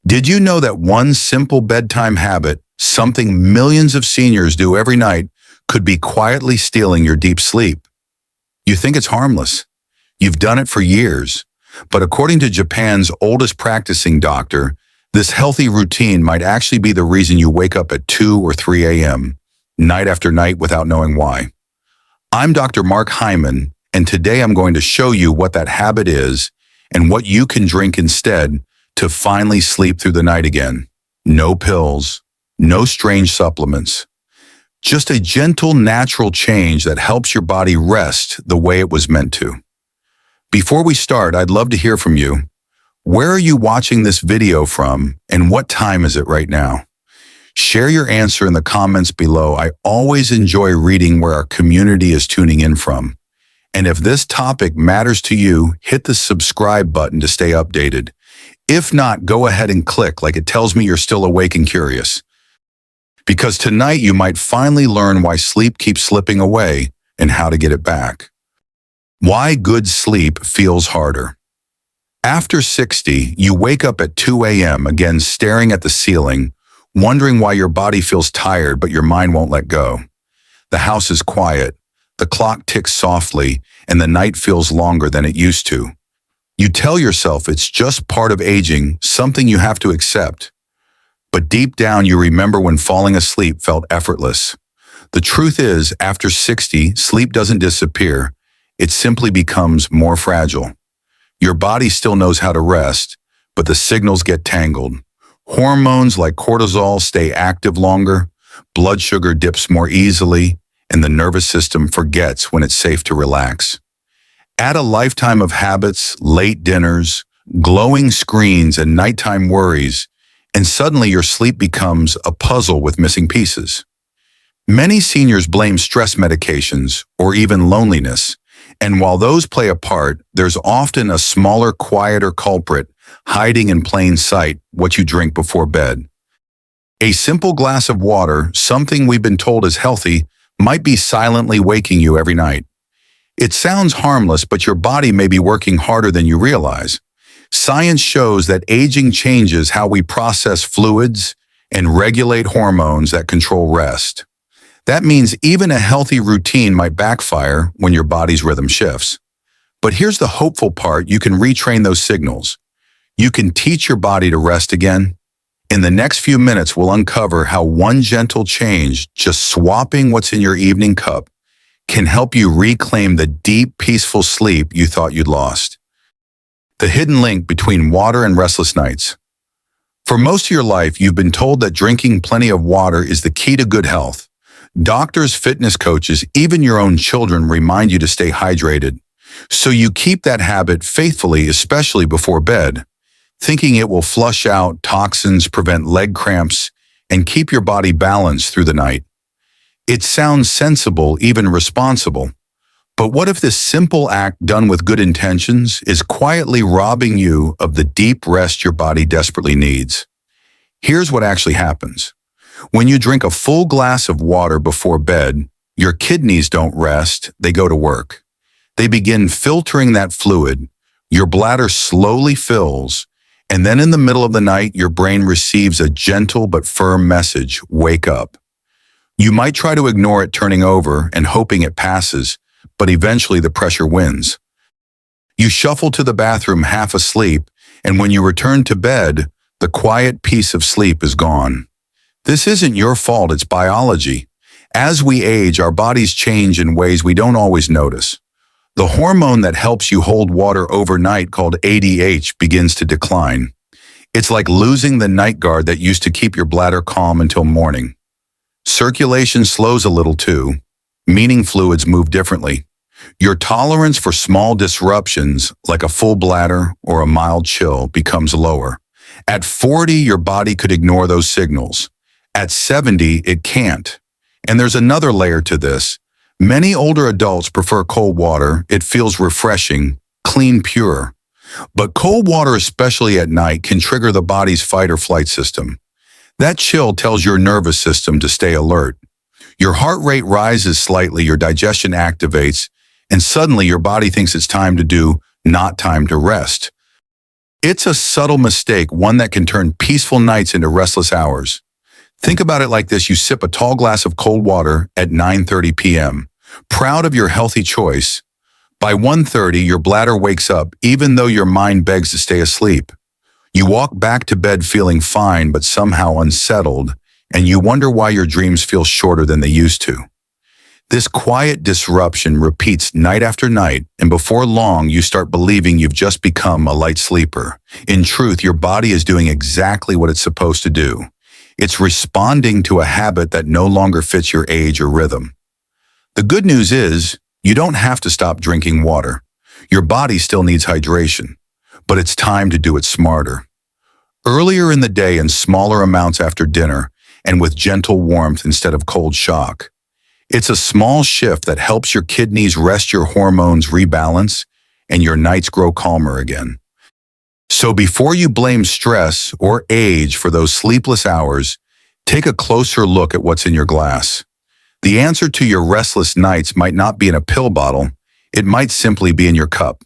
Did you know that one simple bedtime habit, something millions of seniors do every night, could be quietly stealing your deep sleep? You think it's harmless. You've done it for years. But according to Japan's oldest practicing doctor, this healthy routine might actually be the reason you wake up at 2 or 3 a.m., night after night without knowing why. I'm Dr. Mark Hyman, and today I'm going to show you what that habit is and what you can drink instead to finally sleep through the night again. No pills, no strange supplements. Just a gentle, natural change that helps your body rest the way it was meant to. Before we start, I'd love to hear from you. Where are you watching this video from, and what time is it right now? Share your answer in the comments below. I always enjoy reading where our community is tuning in from. And if this topic matters to you, hit the subscribe button to stay updated. If not, go ahead and click like it tells me you're still awake and curious. Because tonight you might finally learn why sleep keeps slipping away and how to get it back. Why good sleep feels harder. After 60, you wake up at 2 a.m. again staring at the ceiling, wondering why your body feels tired but your mind won't let go. The house is quiet, the clock ticks softly, and the night feels longer than it used to. You tell yourself it's just part of aging, something you have to accept. But deep down you remember when falling asleep felt effortless. The truth is, after 60, sleep doesn't disappear, it simply becomes more fragile. Your body still knows how to rest, but the signals get tangled. Hormones like cortisol stay active longer, blood sugar dips more easily, and the nervous system forgets when it's safe to relax. Add a lifetime of habits, late dinners, glowing screens, and nighttime worries, and suddenly your sleep becomes a puzzle with missing pieces. Many seniors blame stress medications or even loneliness, and while those play a part, there's often a smaller, quieter culprit hiding in plain sight: what you drink before bed. A simple glass of water, something we've been told is healthy, might be silently waking you every night. It sounds harmless, but your body may be working harder than you realize. Science shows that aging changes how we process fluids and regulate hormones that control rest. That means even a healthy routine might backfire when your body's rhythm shifts. But here's the hopeful part: you can retrain those signals. You can teach your body to rest again. In the next few minutes, we'll uncover how one gentle change, just swapping what's in your evening cup, can help you reclaim the deep, peaceful sleep you thought you'd lost. The hidden link between water and restless nights. For most of your life, you've been told that drinking plenty of water is the key to good health. Doctors, fitness coaches, even your own children remind you to stay hydrated. So you keep that habit faithfully, especially before bed, thinking it will flush out toxins, prevent leg cramps, and keep your body balanced through the night. It sounds sensible, even responsible. But what if this simple act done with good intentions is quietly robbing you of the deep rest your body desperately needs? Here's what actually happens. When you drink a full glass of water before bed, your kidneys don't rest, they go to work. They begin filtering that fluid, your bladder slowly fills, and then in the middle of the night, your brain receives a gentle but firm message: wake up. You might try to ignore it turning over and hoping it passes, but eventually the pressure wins. You shuffle to the bathroom half asleep, and when you return to bed, the quiet peace of sleep is gone. This isn't your fault, it's biology. As we age, our bodies change in ways we don't always notice. The hormone that helps you hold water overnight, called ADH, begins to decline. It's like losing the night guard that used to keep your bladder calm until morning. Circulation slows a little too, meaning fluids move differently. Your tolerance for small disruptions, like a full bladder or a mild chill, becomes lower. At 40, your body could ignore those signals. At 70, it can't. And there's another layer to this. Many older adults prefer cold water. It feels refreshing, clean, pure. But cold water, especially at night, can trigger the body's fight or flight system. That chill tells your nervous system to stay alert. Your heart rate rises slightly, your digestion activates, and suddenly your body thinks it's time to do, not time to rest. It's a subtle mistake, one that can turn peaceful nights into restless hours. Think about it like this. You sip a tall glass of cold water at 9:30 p.m., proud of your healthy choice. By 1:30, your bladder wakes up even though your mind begs to stay asleep. You walk back to bed feeling fine but somehow unsettled, and you wonder why your dreams feel shorter than they used to. This quiet disruption repeats night after night, and before long, you start believing you've just become a light sleeper. In truth, your body is doing exactly what it's supposed to do. It's responding to a habit that no longer fits your age or rhythm. The good news is, you don't have to stop drinking water. Your body still needs hydration, but it's time to do it smarter. Earlier in the day in smaller amounts after dinner, and with gentle warmth instead of cold shock. It's a small shift that helps your kidneys rest, your hormones rebalance, and your nights grow calmer again. So before you blame stress or age for those sleepless hours, take a closer look at what's in your glass. The answer to your restless nights might not be in a pill bottle, it might simply be in your cup.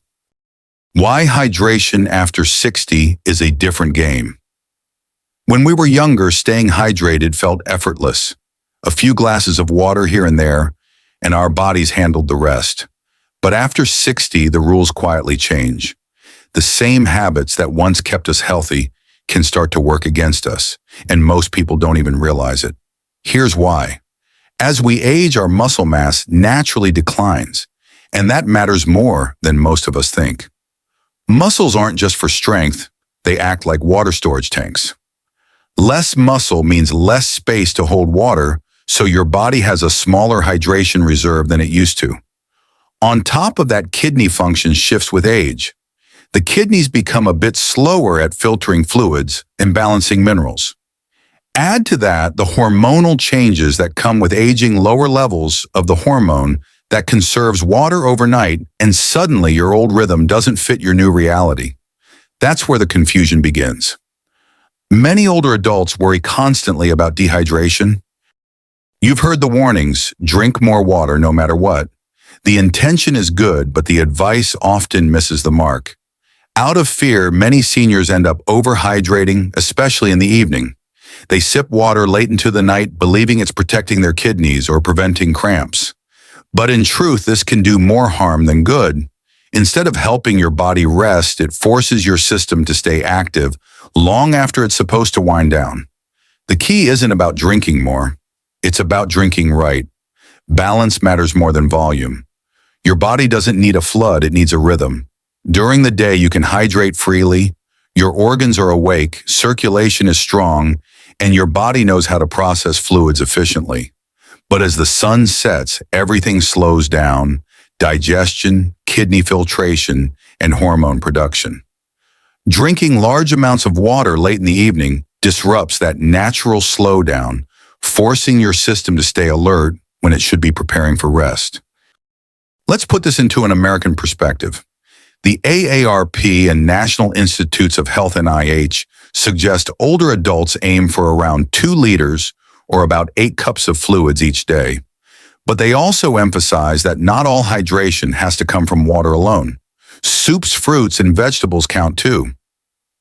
Why hydration after 60 is a different game. When we were younger, staying hydrated felt effortless. A few glasses of water here and there, and our bodies handled the rest. But after 60, the rules quietly change. The same habits that once kept us healthy can start to work against us, and most people don't even realize it. Here's why. As we age, our muscle mass naturally declines, and that matters more than most of us think. Muscles aren't just for strength, they act like water storage tanks. Less muscle means less space to hold water, so your body has a smaller hydration reserve than it used to. On top of that, kidney function shifts with age. The kidneys become a bit slower at filtering fluids and balancing minerals. Add to that the hormonal changes that come with aging, lower levels of the hormone that conserves water overnight, and suddenly your old rhythm doesn't fit your new reality. That's where the confusion begins. Many older adults worry constantly about dehydration. You've heard the warnings, drink more water no matter what. The intention is good, but the advice often misses the mark. Out of fear, many seniors end up overhydrating, especially in the evening. They sip water late into the night, believing it's protecting their kidneys or preventing cramps. But in truth, this can do more harm than good. Instead of helping your body rest, it forces your system to stay active long after it's supposed to wind down. The key isn't about drinking more. It's about drinking right. Balance matters more than volume. Your body doesn't need a flood, it needs a rhythm. During the day, you can hydrate freely, your organs are awake, circulation is strong, and your body knows how to process fluids efficiently. But as the sun sets, everything slows down: digestion, kidney filtration, and hormone production. Drinking large amounts of water late in the evening disrupts that natural slowdown, forcing your system to stay alert when it should be preparing for rest. Let's put this into an American perspective. The AARP and National Institutes of Health (NIH) suggest older adults aim for around 2 liters or about 8 cups of fluids each day. But they also emphasize that not all hydration has to come from water alone. Soups, fruits, and vegetables count too.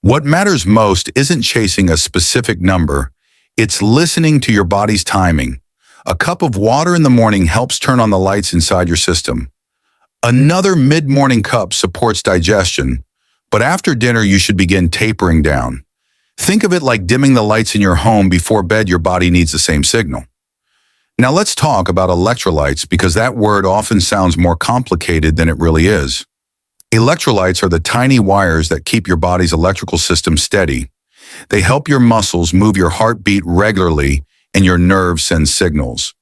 What matters most isn't chasing a specific number, it's listening to your body's timing. A cup of water in the morning helps turn on the lights inside your system. Another mid-morning cup supports digestion, but after dinner you should begin tapering down. Think of it like dimming the lights in your home before bed. Your body needs the same signal. Now let's talk about electrolytes, because that word often sounds more complicated than it really is. Electrolytes are the tiny wires that keep your body's electrical system steady. They help your muscles move, your heartbeat regularly, and your nerves send signals.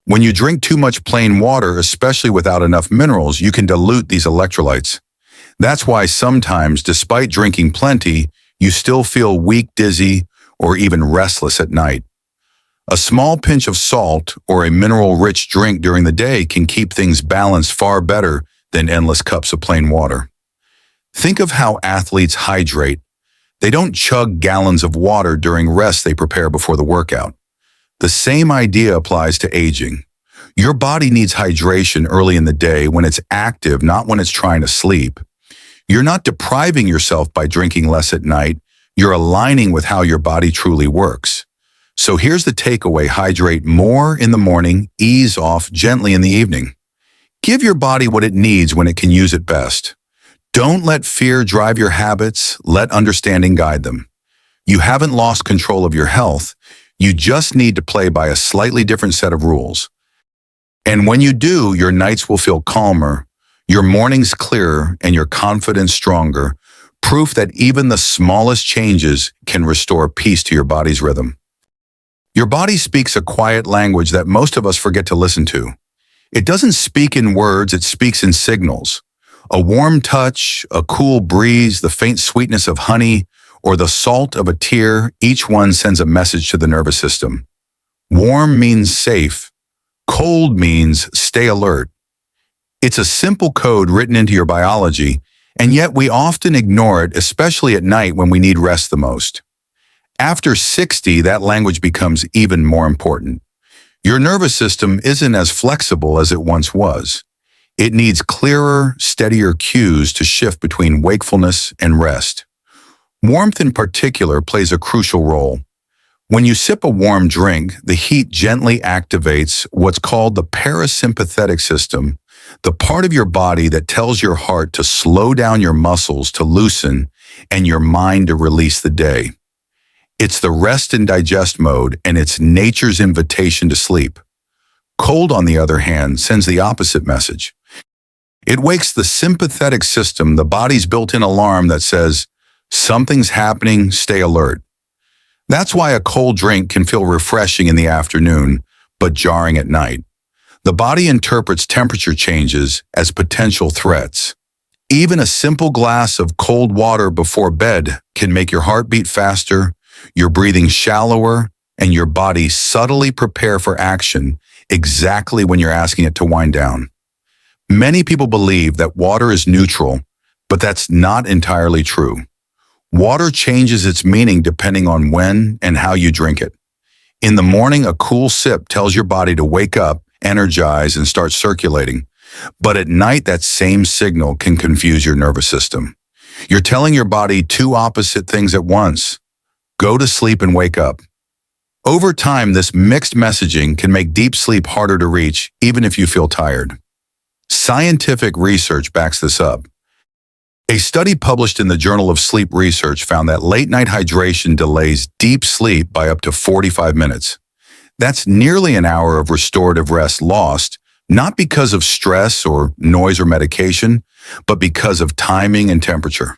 When you drink too much plain water, especially without enough minerals, you can dilute these electrolytes. That's why sometimes, despite drinking plenty, you still feel weak, dizzy, or even restless at night. A small pinch of salt or a mineral-rich drink during the day can keep things balanced far better than endless cups of plain water. Think of how athletes hydrate. They don't chug gallons of water during rest they prepare before the workout. The same idea applies to aging. Your body needs hydration early in the day when it's active, not when it's trying to sleep. You're not depriving yourself by drinking less at night. You're aligning with how your body truly works. So here's the takeaway: hydrate more in the morning, ease off gently in the evening. Give your body what it needs when it can use it best. Don't let fear drive your habits, let understanding guide them. You haven't lost control of your health, you just need to play by a slightly different set of rules. And when you do, your nights will feel calmer, your mornings clearer, and your confidence stronger, proof that even the smallest changes can restore peace to your body's rhythm. Your body speaks a quiet language that most of us forget to listen to. It doesn't speak in words, it speaks in signals. A warm touch, a cool breeze, the faint sweetness of honey, or the salt of a tear, each one sends a message to the nervous system. Warm means safe. Cold means stay alert. It's a simple code written into your biology, and yet we often ignore it, especially at night when we need rest the most. After 60, that language becomes even more important. Your nervous system isn't as flexible as it once was. It needs clearer, steadier cues to shift between wakefulness and rest. Warmth in particular plays a crucial role. When you sip a warm drink, the heat gently activates what's called the parasympathetic system, the part of your body that tells your heart to slow down, your muscles to loosen, and your mind to release the day. It's the rest and digest mode, and it's nature's invitation to sleep. Cold, on the other hand, sends the opposite message. It wakes the sympathetic system, the body's built-in alarm that says, something's happening, stay alert. That's why a cold drink can feel refreshing in the afternoon, but jarring at night. The body interprets temperature changes as potential threats. Even a simple glass of cold water before bed can make your heart beat faster, your breathing shallower, and your body subtly prepare for action exactly when you're asking it to wind down. Many people believe that water is neutral, but that's not entirely true. Water changes its meaning depending on when and how you drink it. In the morning, a cool sip tells your body to wake up, energize, and start circulating. But at night, that same signal can confuse your nervous system. You're telling your body two opposite things at once. Go to sleep and wake up. Over time, this mixed messaging can make deep sleep harder to reach, even if you feel tired. Scientific research backs this up. A study published in the Journal of Sleep Research found that late-night hydration delays deep sleep by up to 45 minutes. That's nearly an hour of restorative rest lost, not because of stress or noise or medication, but because of timing and temperature.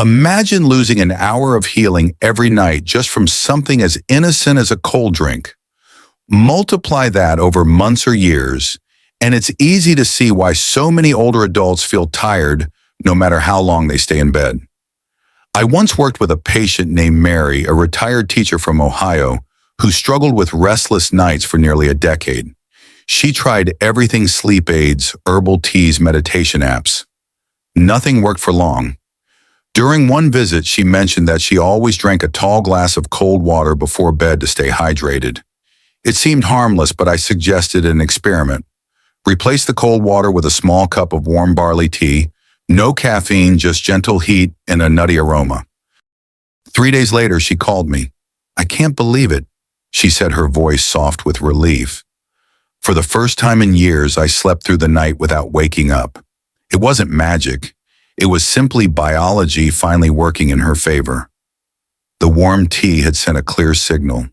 Imagine losing an hour of healing every night just from something as innocent as a cold drink. Multiply that over months or years, and it's easy to see why so many older adults feel tired no matter how long they stay in bed. I once worked with a patient named Mary, a retired teacher from Ohio, who struggled with restless nights for nearly a decade. She tried everything: sleep aids, herbal teas, meditation apps. Nothing worked for long. During one visit, she mentioned that she always drank a tall glass of cold water before bed to stay hydrated. It seemed harmless, but I suggested an experiment. Replace the cold water with a small cup of warm barley tea. No caffeine, just gentle heat and a nutty aroma. 3 days later, she called me. "I can't believe it," she said, her voice soft with relief. "For the first time in years, I slept through the night without waking up. It wasn't magic. It was simply biology finally working in her favor." The warm tea had sent a clear signal.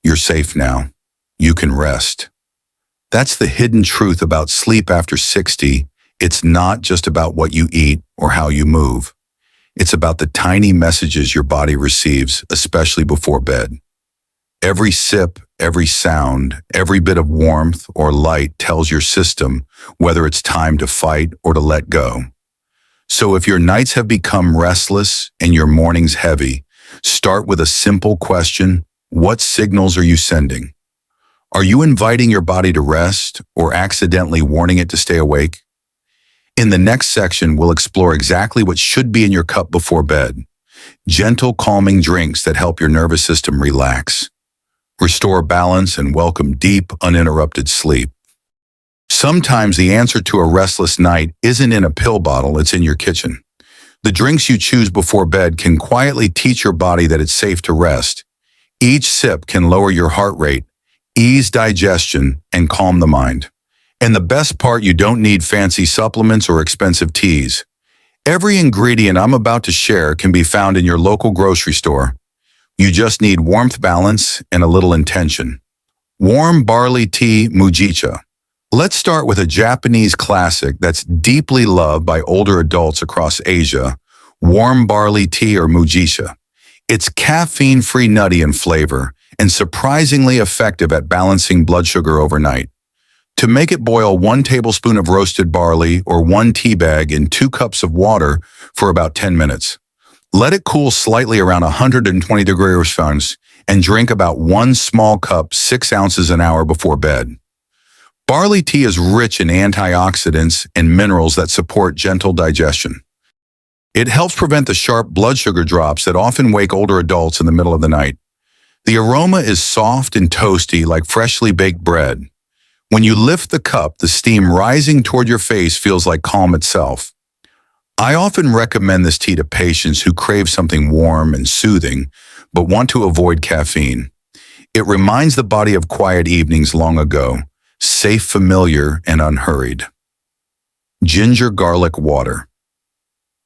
You're safe now. You can rest. That's the hidden truth about sleep after 60. It's not just about what you eat or how you move. It's about the tiny messages your body receives, especially before bed. Every sip, every sound, every bit of warmth or light tells your system whether it's time to fight or to let go. So if your nights have become restless and your mornings heavy, start with a simple question: what signals are you sending? Are you inviting your body to rest or accidentally warning it to stay awake? In the next section, we'll explore exactly what should be in your cup before bed. Gentle, calming drinks that help your nervous system relax, restore balance, and welcome deep, uninterrupted sleep. Sometimes the answer to a restless night isn't in a pill bottle, it's in your kitchen. The drinks you choose before bed can quietly teach your body that it's safe to rest. Each sip can lower your heart rate, ease digestion, and calm the mind. And the best part, you don't need fancy supplements or expensive teas. Every ingredient I'm about to share can be found in your local grocery store. You just need warmth balance and a little intention. Warm barley tea Mujicha. Let's start with a Japanese classic that's deeply loved by older adults across Asia, warm barley tea or Mujicha. It's caffeine-free, nutty in flavor and surprisingly effective at balancing blood sugar overnight. To make it, boil 1 tablespoon of roasted barley or 1 tea bag in 2 cups of water for about 10 minutes. Let it cool slightly around 120 degrees Fahrenheit and drink about 1 small cup 6 ounces an hour before bed. Barley tea is rich in antioxidants and minerals that support gentle digestion. It helps prevent the sharp blood sugar drops that often wake older adults in the middle of the night. The aroma is soft and toasty like freshly baked bread. When you lift the cup, the steam rising toward your face feels like calm itself. I often recommend this tea to patients who crave something warm and soothing, but want to avoid caffeine. It reminds the body of quiet evenings long ago, safe, familiar, and unhurried. Ginger garlic water.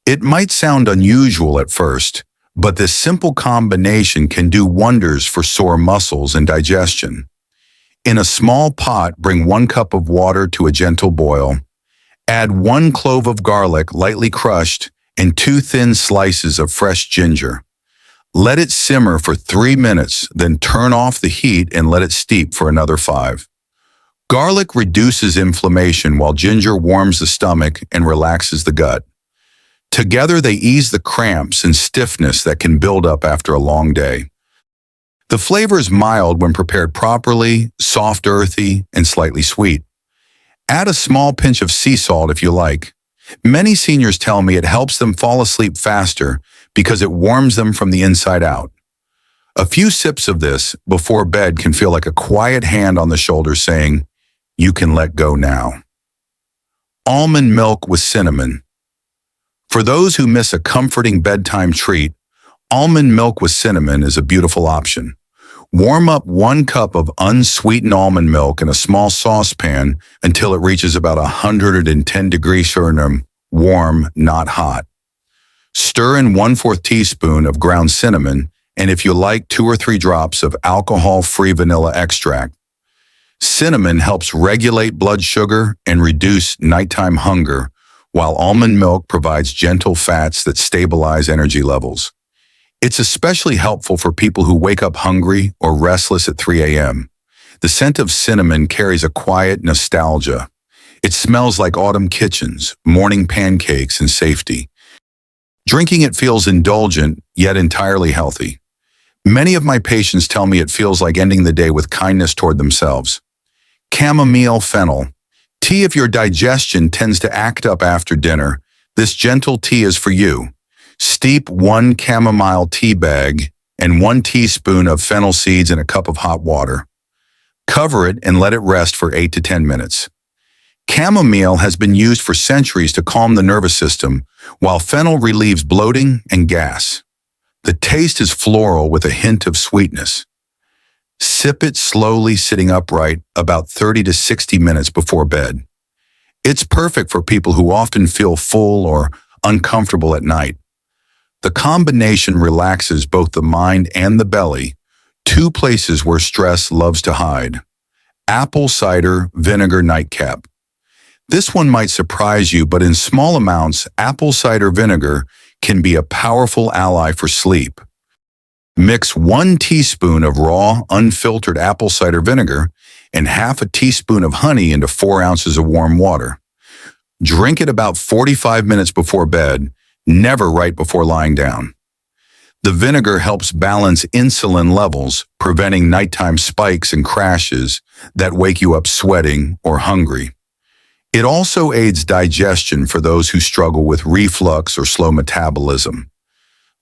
It might sound unusual at first, but this simple combination can do wonders for sore muscles and digestion. In a small pot, bring 1 cup of water to a gentle boil. Add 1 clove of garlic, lightly crushed, and 2 thin slices of fresh ginger. Let it simmer for 3 minutes, then turn off the heat and let it steep for another 5. Garlic reduces inflammation while ginger warms the stomach and relaxes the gut. Together, they ease the cramps and stiffness that can build up after a long day. The flavor is mild when prepared properly, soft, earthy, and slightly sweet. Add a small pinch of sea salt if you like. Many seniors tell me it helps them fall asleep faster because it warms them from the inside out. A few sips of this before bed can feel like a quiet hand on the shoulder saying, "You can let go now." Almond milk with cinnamon. For those who miss a comforting bedtime treat, almond milk with cinnamon is a beautiful option. Warm up 1 cup of unsweetened almond milk in a small saucepan until it reaches about 110 degrees Fahrenheit, warm, not hot. Stir in 1/4 teaspoon of ground cinnamon, and if you like, 2 or 3 drops of alcohol-free vanilla extract. Cinnamon helps regulate blood sugar and reduce nighttime hunger, while almond milk provides gentle fats that stabilize energy levels. It's especially helpful for people who wake up hungry or restless at 3 a.m. The scent of cinnamon carries a quiet nostalgia. It smells like autumn kitchens, morning pancakes, and safety. Drinking it feels indulgent, yet entirely healthy. Many of my patients tell me it feels like ending the day with kindness toward themselves. Chamomile fennel. Tea if your digestion tends to act up after dinner. This gentle tea is for you. Steep 1 chamomile tea bag and 1 teaspoon of fennel seeds in a cup of hot water. Cover it and let it rest for 8 to 10 minutes. Chamomile has been used for centuries to calm the nervous system, while fennel relieves bloating and gas. The taste is floral with a hint of sweetness. Sip it slowly sitting upright about 30 to 60 minutes before bed. It's perfect for people who often feel full or uncomfortable at night. The combination relaxes both the mind and the belly, 2 places where stress loves to hide. Apple cider vinegar nightcap. This one might surprise you, but in small amounts, apple cider vinegar can be a powerful ally for sleep. Mix 1 teaspoon of raw, unfiltered apple cider vinegar and half a teaspoon of honey into 4 ounces of warm water. Drink it about 45 minutes before bed, never right before lying down. The vinegar helps balance insulin levels, preventing nighttime spikes and crashes that wake you up sweating or hungry. It also aids digestion for those who struggle with reflux or slow metabolism.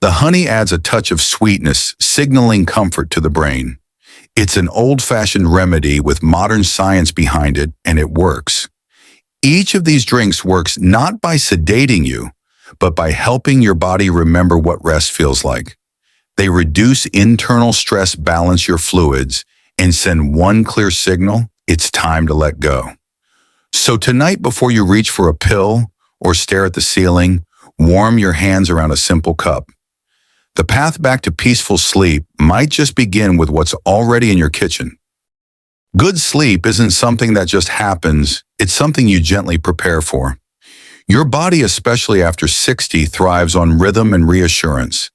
The honey adds a touch of sweetness, signaling comfort to the brain. It's an old-fashioned remedy with modern science behind it, and it works. Each of these drinks works not by sedating you, but by helping your body remember what rest feels like. They reduce internal stress, balance your fluids, and send one clear signal: it's time to let go. So tonight, before you reach for a pill or stare at the ceiling, warm your hands around a simple cup. The path back to peaceful sleep might just begin with what's already in your kitchen. Good sleep isn't something that just happens, it's something you gently prepare for. Your body, especially after 60, thrives on rhythm and reassurance.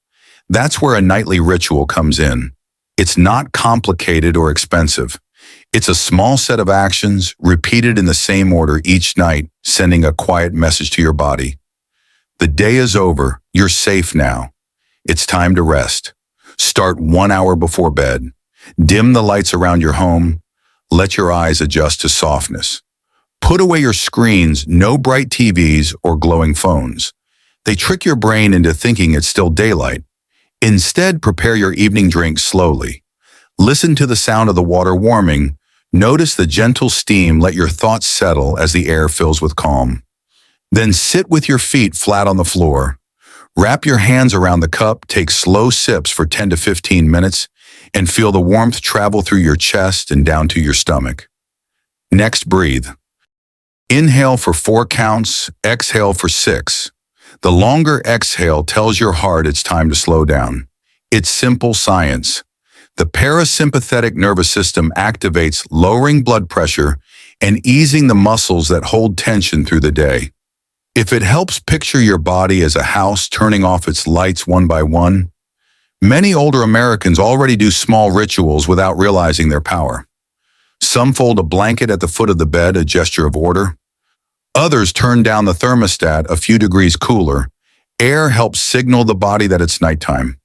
That's where a nightly ritual comes in. It's not complicated or expensive. It's a small set of actions repeated in the same order each night, sending a quiet message to your body. The day is over. You're safe now. It's time to rest. Start 1 hour before bed. Dim the lights around your home. Let your eyes adjust to softness. Put away your screens, no bright TVs or glowing phones. They trick your brain into thinking it's still daylight. Instead, prepare your evening drink slowly. Listen to the sound of the water warming. Notice the gentle steam. Let your thoughts settle as the air fills with calm. Then sit with your feet flat on the floor. Wrap your hands around the cup, take slow sips for 10 to 15 minutes, and feel the warmth travel through your chest and down to your stomach. Next, breathe. Inhale for 4 counts, exhale for 6. The longer exhale tells your heart it's time to slow down. It's simple science. The parasympathetic nervous system activates, lowering blood pressure and easing the muscles that hold tension through the day. If it helps, picture your body as a house turning off its lights one by one. Many older Americans already do small rituals without realizing their power. Some fold a blanket at the foot of the bed, a gesture of order. Others turn down the thermostat a few degrees cooler. Air helps signal the body that it's nighttime.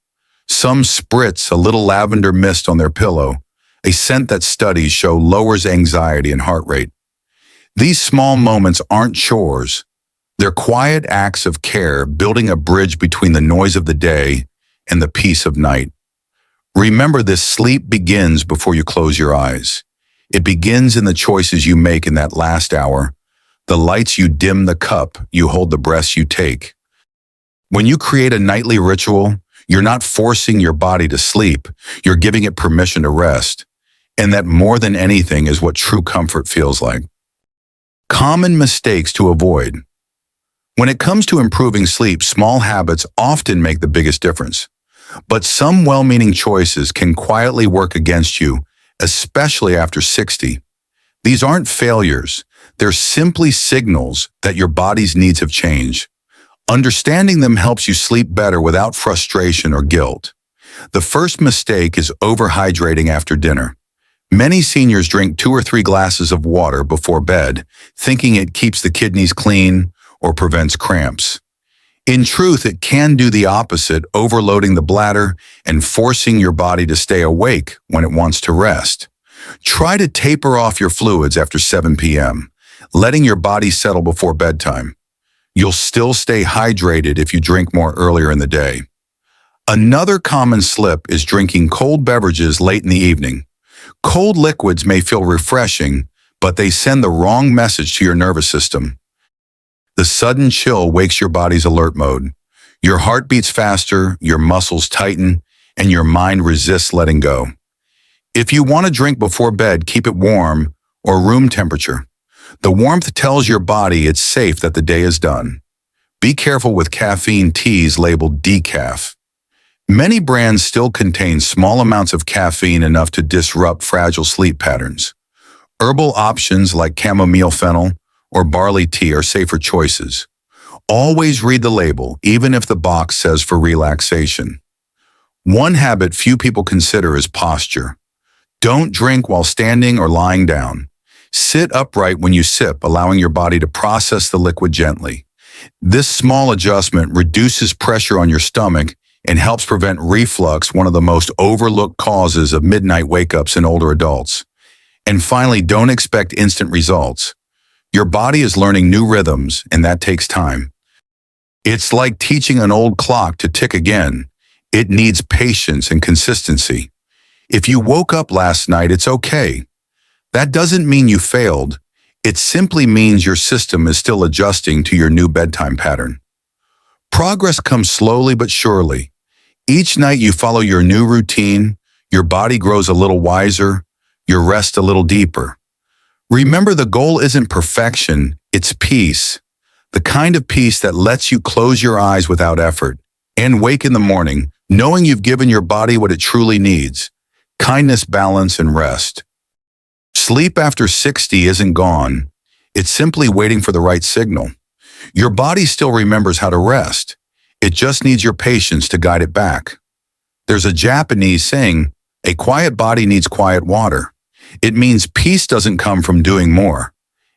Some spritz a little lavender mist on their pillow, a scent that studies show lowers anxiety and heart rate. These small moments aren't chores. They're quiet acts of care, building a bridge between the noise of the day and the peace of night. Remember this: sleep begins before you close your eyes. It begins in the choices you make in that last hour, the lights you dim, the cup you hold, the breaths you take. When you create a nightly ritual, you're not forcing your body to sleep, you're giving it permission to rest. And that, more than anything, is what true comfort feels like. Common mistakes to avoid. When it comes to improving sleep, small habits often make the biggest difference. But some well-meaning choices can quietly work against you, especially after 60. These aren't failures. They're simply signals that your body's needs have changed. Understanding them helps you sleep better without frustration or guilt. The first mistake is overhydrating after dinner. Many seniors drink 2 or 3 glasses of water before bed, thinking it keeps the kidneys clean or prevents cramps. In truth, it can do the opposite, overloading the bladder and forcing your body to stay awake when it wants to rest. Try to taper off your fluids after 7 p.m., letting your body settle before bedtime. You'll still stay hydrated if you drink more earlier in the day. Another common slip is drinking cold beverages late in the evening. Cold liquids may feel refreshing, but they send the wrong message to your nervous system. The sudden chill wakes your body's alert mode. Your heart beats faster, your muscles tighten, and your mind resists letting go. If you want to drink before bed, keep it warm or room temperature. The warmth tells your body it's safe, that the day is done. Be careful with caffeine teas labeled decaf. Many brands still contain small amounts of caffeine, enough to disrupt fragile sleep patterns. Herbal options like chamomile fennel or barley tea are safer choices. Always read the label, even if the box says for relaxation. One habit few people consider is posture. Don't drink while standing or lying down. Sit upright when you sip, allowing your body to process the liquid gently. This small adjustment reduces pressure on your stomach and helps prevent reflux, one of the most overlooked causes of midnight wake-ups in older adults. And finally, don't expect instant results. Your body is learning new rhythms, and that takes time. It's like teaching an old clock to tick again. It needs patience and consistency. If you woke up last night, it's okay. That doesn't mean you failed. It simply means your system is still adjusting to your new bedtime pattern. Progress comes slowly but surely. Each night you follow your new routine, your body grows a little wiser, your rest a little deeper. Remember, the goal isn't perfection, it's peace. The kind of peace that lets you close your eyes without effort and wake in the morning knowing you've given your body what it truly needs: kindness, balance, and rest. Sleep after 60 isn't gone. It's simply waiting for the right signal. Your body still remembers how to rest. It just needs your patience to guide it back. There's a Japanese saying, "A quiet body needs quiet water." It means peace doesn't come from doing more.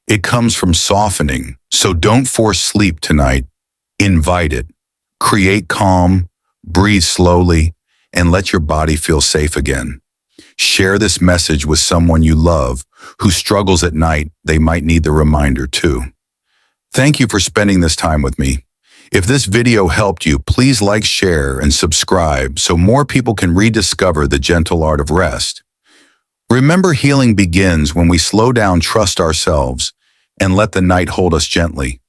It comes from softening. So don't force sleep tonight. Invite it. Create calm, breathe slowly, and let your body feel safe again. Share this message with someone you love who struggles at night. They might need the reminder too. Thank you for spending this time with me. If this video helped you, please like, share, and subscribe so more people can rediscover the gentle art of rest. Remember, healing begins when we slow down, trust ourselves, and let the night hold us gently.